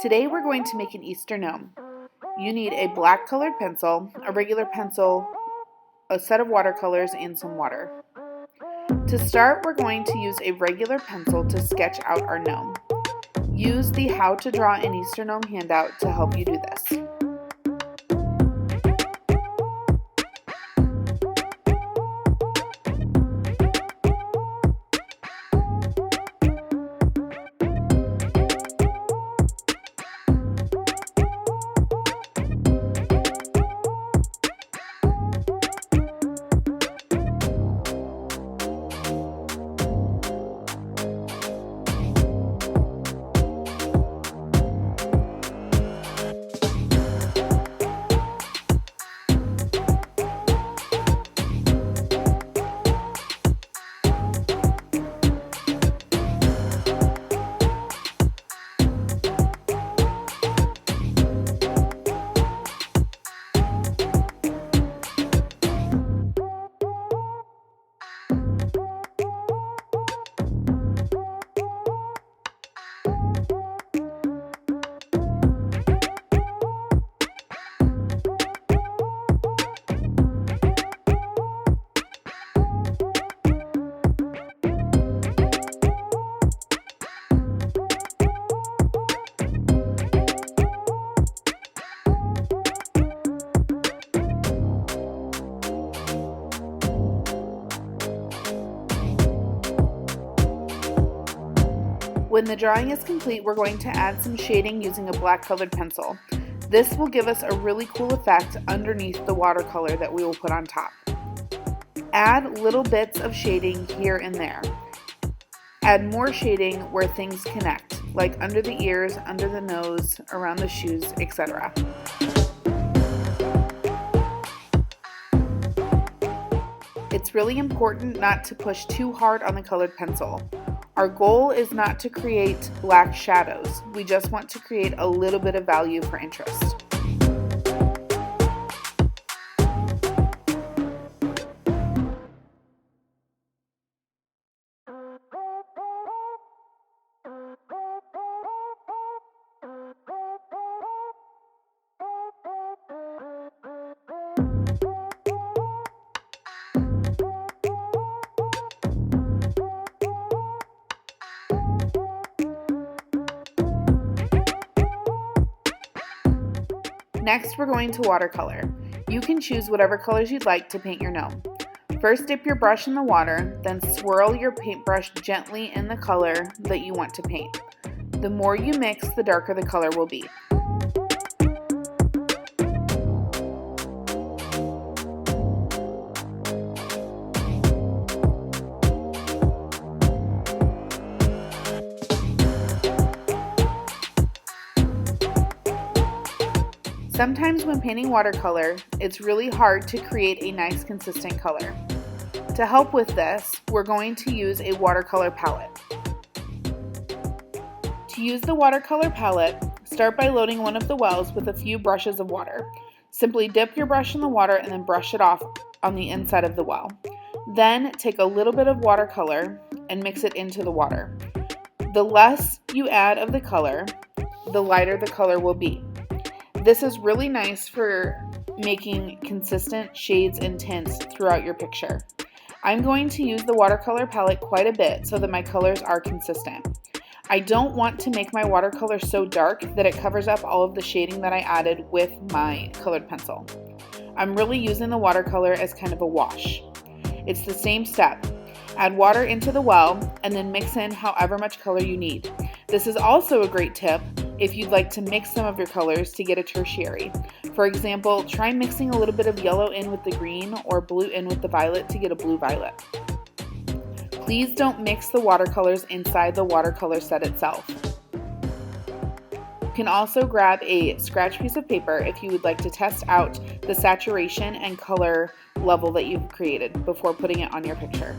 Today we're going to make an Easter gnome. You need a black colored pencil, a regular pencil, a set of watercolors, and some water. To start, we're going to use a regular pencil to sketch out our gnome. Use the How to Draw an Easter Gnome handout to help you do this. When the drawing is complete, we're going to add some shading using a black colored pencil. This will give us a really cool effect underneath the watercolor that we will put on top. Add little bits of shading here and there. Add more shading where things connect, like under the ears, under the nose, around the shoes, etc. It's really important not to push too hard on the colored pencil. Our goal is not to create black shadows. We just want to create a little bit of value for interest. Next, we're going to watercolor. You can choose whatever colors you'd like to paint your gnome. First, dip your brush in the water, then swirl your paintbrush gently in the color that you want to paint. The more you mix, the darker the color will be. Sometimes when painting watercolor, it's really hard to create a nice consistent color. To help with this, we're going to use a watercolor palette. To use the watercolor palette, start by loading one of the wells with a few brushes of water. Simply dip your brush in the water and then brush it off on the inside of the well. Then take a little bit of watercolor and mix it into the water. The less you add of the color, the lighter the color will be. This is really nice for making consistent shades and tints throughout your picture. I'm going to use the watercolor palette quite a bit so that my colors are consistent. I don't want to make my watercolor so dark that it covers up all of the shading that I added with my colored pencil. I'm really using the watercolor as kind of a wash. It's the same step. Add water into the well and then mix in however much color you need. This is also a great tip if you'd like to mix some of your colors to get a tertiary. For example, try mixing a little bit of yellow in with the green or blue in with the violet to get a blue-violet. Please don't mix the watercolors inside the watercolor set itself. You can also grab a scratch piece of paper if you would like to test out the saturation and color level that you've created before putting it on your picture.